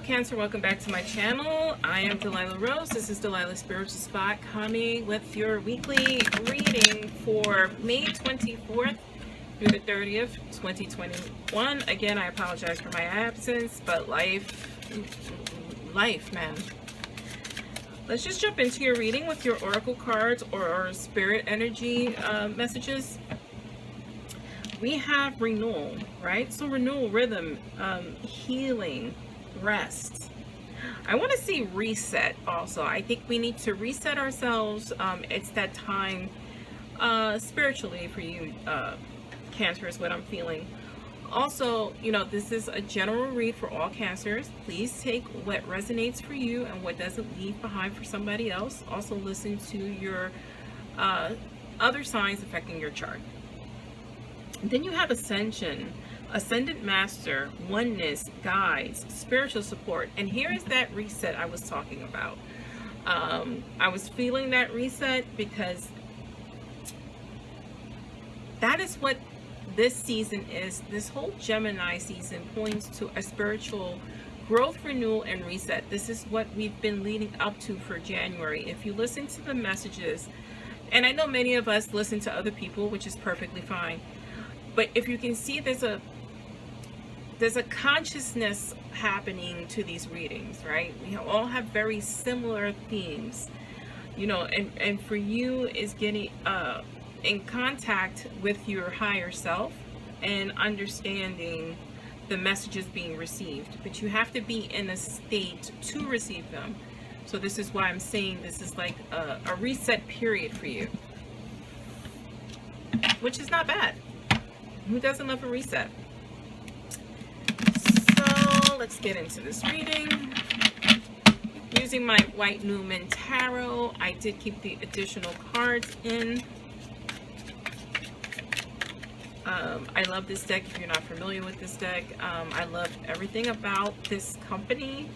Cancer? Welcome back to my channel. I am Delilah Rose. This is Delilah Spiritual Spot coming with your weekly reading for May 24th through the 30th, 2021. Again, I apologize for my absence, but life, man. Let's just jump into your reading with your oracle cards or spirit energy messages. We have renewal, right? So renewal, rhythm, healing, rest. I want to see reset also. I think we need to reset ourselves. It's that time spiritually for you, Cancer, is what I'm feeling. Also, you know, this is a general read for all Cancers. Please take what resonates for you and what doesn't leave behind for somebody else. Also listen to your other signs affecting your chart. Then you have ascension, ascendant master, oneness, guides, spiritual support. And here is that reset I was talking about. I was feeling that reset because that is what this season is. This whole Gemini season points to a spiritual growth, renewal, and reset. This is what we've been leading up to for January. If you listen to the messages, and I know many of us listen to other people, which is perfectly fine. But if you can see, there's a consciousness happening to these readings, right? We all have very similar themes, you know, and for you is getting in contact with your higher self and understanding the messages being received. But you have to be in a state to receive them. So this is why I'm saying this is like a reset period for you, which is not bad. Who doesn't love a reset? So let's get into this reading. Using my White Newman Tarot, I did keep the additional cards in. I love this deck. If you're not familiar with this deck, I love everything about this company,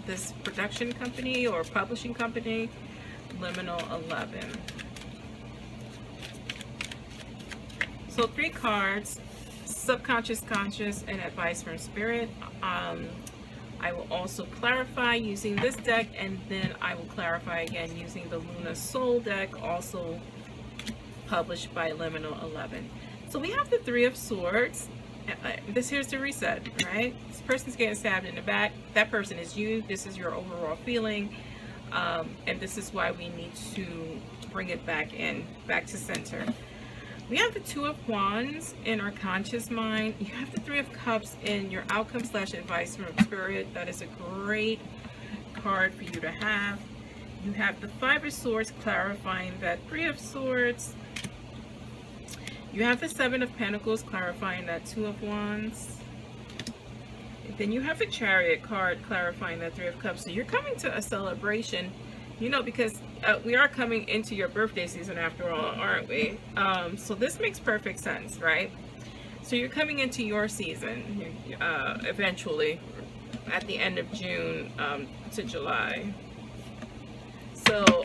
this production company or publishing company, Liminal 11. So 3 cards, subconscious, conscious, and advice from spirit. I will also clarify using this deck, and then I will clarify again using the Luna Soul deck, also published by Liminal 11. So we have the 3 of Swords. Here's the reset, right? This person's getting stabbed in the back. That person is you. This is your overall feeling. And this is why we need to bring it back to center. We have the 2 of Wands in our conscious mind. You have the 3 of Cups in your outcome / advice from spirit. That is a great card for you to have. You have the 5 of Swords clarifying that 3 of Swords. You have the 7 of Pentacles clarifying that 2 of Wands. And then you have the Chariot card clarifying that 3 of Cups. So you're coming to a celebration, you know, because we are coming into your birthday season after all, aren't we? So this makes perfect sense, right? So you're coming into your season eventually at the end of June to July. So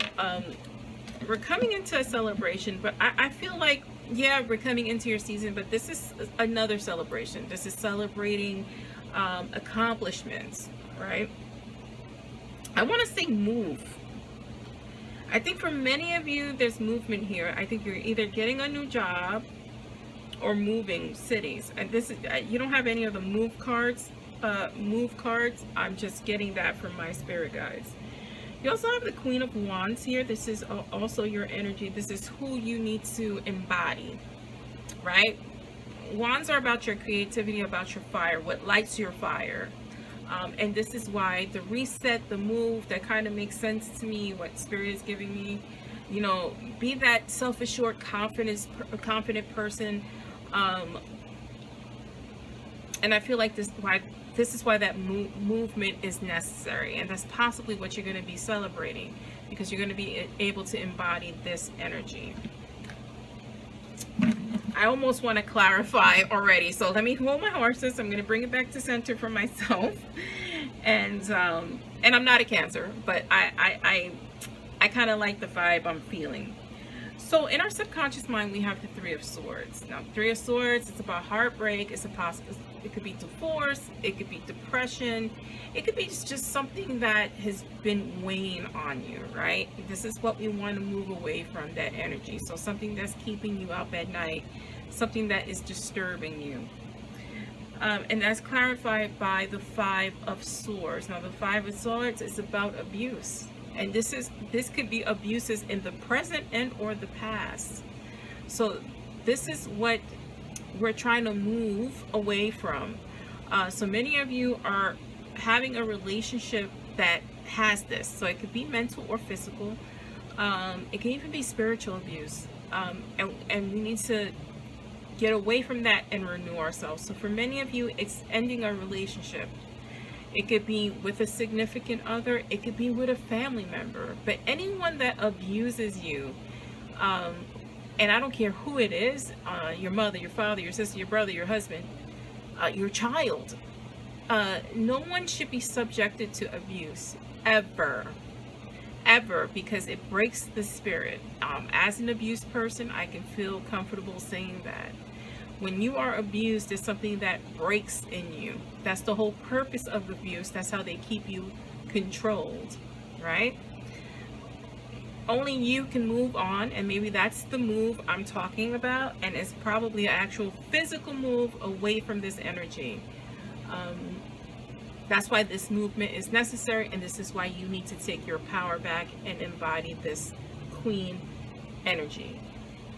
we're coming into a celebration, but I feel like, yeah, we're coming into your season, but this is another celebration. This is celebrating accomplishments, right? I want to say move. I think for many of you, there's movement here. I think you're either getting a new job or moving cities. And this is, you don't have any of the move cards. I'm just getting that from my spirit guides. You also have the Queen of Wands here. This is also your energy. This is who you need to embody, right? Wands are about your creativity, about your fire, what lights your fire. And this is why the reset, the move, that kind of makes sense to me, what spirit is giving me. You know, be that self-assured, confident person. And I feel like this is why that movement is necessary. And that's possibly what you're going to be celebrating, because you're going to be able to embody this energy. I almost want to clarify already, so let me hold my horses. I'm going to bring it back to center for myself. And I'm not a Cancer, but I kind of like the vibe I'm feeling. So in our subconscious mind, we have the Three of Swords. Now, Three of Swords, it's about heartbreak. It could be divorce. It could be depression. It could be just something that has been weighing on you, right? This is what we want to move away from, that energy. So something that's keeping you up at night, something that is disturbing you. And that's clarified by the Five of Swords. Now, the Five of Swords is about abuse. And this could be abuses in the present and or the past. So this is what we're trying to move away from. So many of you are having a relationship that has this. So it could be mental or physical. It can even be spiritual abuse. And we need to get away from that and renew ourselves. So for many of you, it's ending a relationship. It could be with a significant other. It could be with a family member. But anyone that abuses you, and I don't care who it is, your mother, your father, your sister, your brother, your husband, your child, no one should be subjected to abuse, ever. Ever, because it breaks the spirit. As an abused person, I can feel comfortable saying that. When you are abused, it's something that breaks in you. That's the whole purpose of abuse. That's how they keep you controlled, right? Only you can move on, and maybe that's the move I'm talking about, and it's probably an actual physical move away from this energy. That's why this movement is necessary, and this is why you need to take your power back and embody this Queen energy.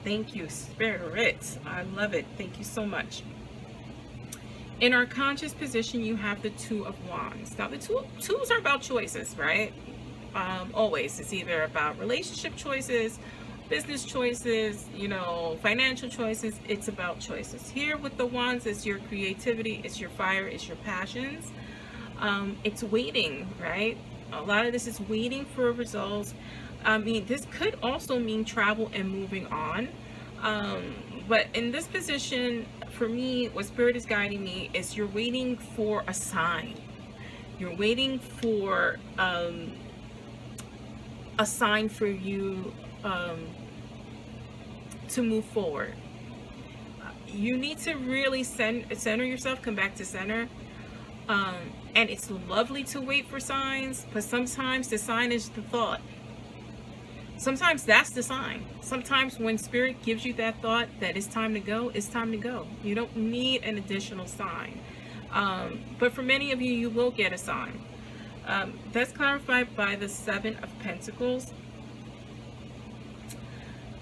Thank you, Spirit. I love it. Thank you so much. In our conscious position, you have the Two of Wands. Now, the twos are about choices, right? Always. It's either about relationship choices, business choices, you know, financial choices. It's about choices. Here with the Wands, it's your creativity, it's your fire, it's your passions. It's waiting, right? A lot of this is waiting for results. I mean, this could also mean travel and moving on. But in this position, for me, what Spirit is guiding me is you're waiting for a sign. You're waiting for a sign for you to move forward. You need to really center yourself, come back to center. And it's lovely to wait for signs, but sometimes the sign is the thought. Sometimes that's the sign. Sometimes when Spirit gives you that thought that it's time to go, it's time to go. You don't need an additional sign. But for many of you, you will get a sign. That's clarified by the Seven of Pentacles.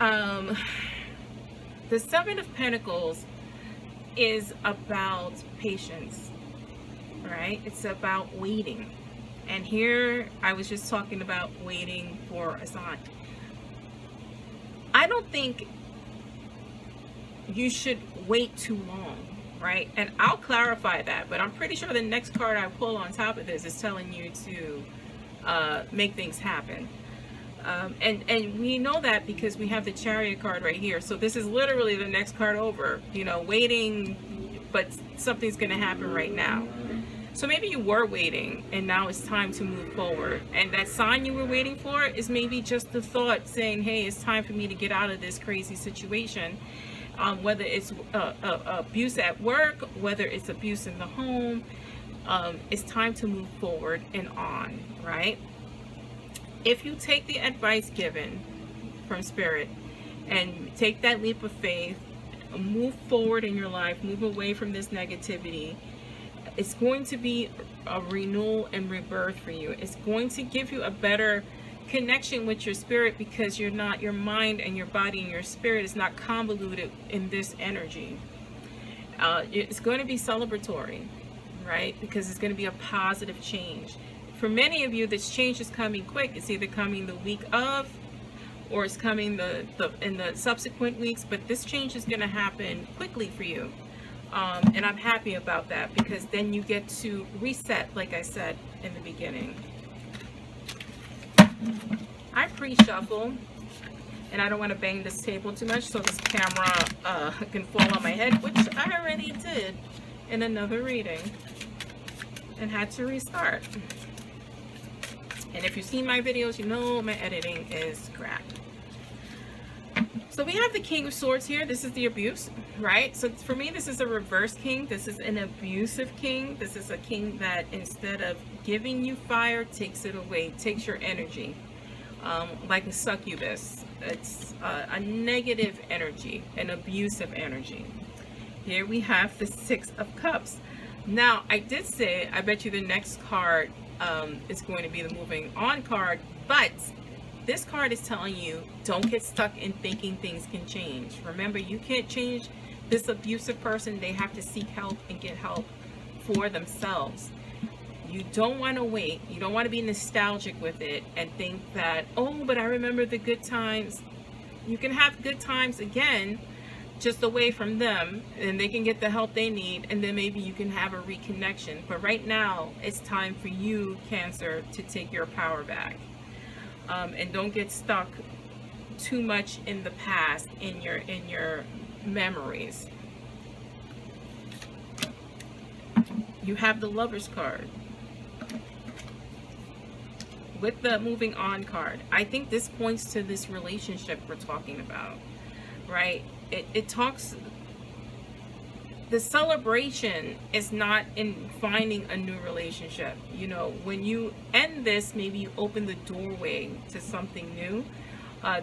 The Seven of Pentacles is about patience, right? It's about waiting. And here I was just talking about waiting for a sign. I don't think you should wait too long, right? And I'll clarify that, but I'm pretty sure the next card I pull on top of this is telling you to make things happen. And we know that because we have the Chariot card right here. So this is literally the next card over, you know, waiting, but something's going to happen right now. So maybe you were waiting and now it's time to move forward. And that sign you were waiting for is maybe just the thought saying, hey, it's time for me to get out of this crazy situation. Whether it's abuse at work, whether it's abuse in the home, it's time to move forward and on, right? If you take the advice given from Spirit and take that leap of faith, move forward in your life, move away from this negativity, it's going to be a renewal and rebirth for you. It's going to give you a better connection with your spirit because you're not, your mind and your body and your spirit is not convoluted in this energy. It's going to be celebratory, right? Because it's going to be a positive change. For many of you, this change is coming quick. It's either coming the week of, or it's coming in the subsequent weeks, but this change is going to happen quickly for you. And I'm happy about that because then you get to reset, like I said in the beginning. I pre-shuffle, and I don't want to bang this table too much so this camera can fall on my head, which I already did in another reading and had to restart. And if you've seen my videos, you know my editing is crap. So we have the King of Swords here. This is the abuse, right? So for me, this is a reverse king. This is an abusive king. This is a king that instead of giving you fire, takes it away, takes your energy, like a succubus. It's a negative energy, an abusive energy. Here we have the Six of Cups. Now, I did say, I bet you the next card is going to be the moving on card, but this card is telling you, don't get stuck in thinking things can change. Remember, you can't change this abusive person. They have to seek help and get help for themselves. You don't want to wait. You don't want to be nostalgic with it and think that, oh, but I remember the good times. You can have good times again, just away from them, and they can get the help they need, and then maybe you can have a reconnection. But right now, it's time for you, Cancer, to take your power back. And don't get stuck too much in the past, in your memories. You have the Lovers card with the moving on card. I think this points to this relationship we're talking about, right? It talks, the celebration is not in finding a new relationship. You know, when you end this, maybe you open the doorway to something new.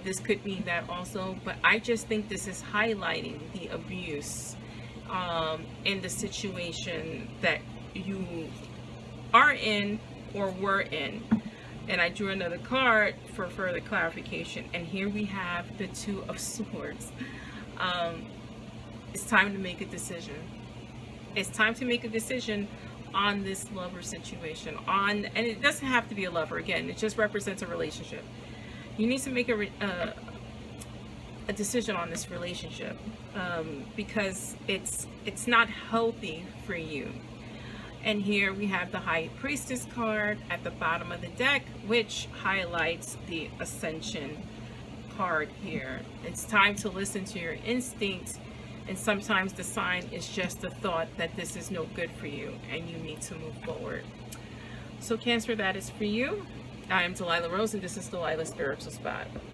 This could mean that also, but I just think this is highlighting the abuse in the situation that you are in or were in. And I drew another card for further clarification. And here we have the Two of Swords. It's time to make a decision. It's time to make a decision on this lover situation. And it doesn't have to be a lover. Again, it just represents a relationship. You need to make a decision on this relationship because it's not healthy for you. And here we have the High Priestess card at the bottom of the deck, which highlights the Ascension card here. It's time to listen to your instincts, and sometimes the sign is just the thought that this is no good for you and you need to move forward. So Cancer, that is for you. I am Delilah Rose, and this is Delilah's Spiritual Spot.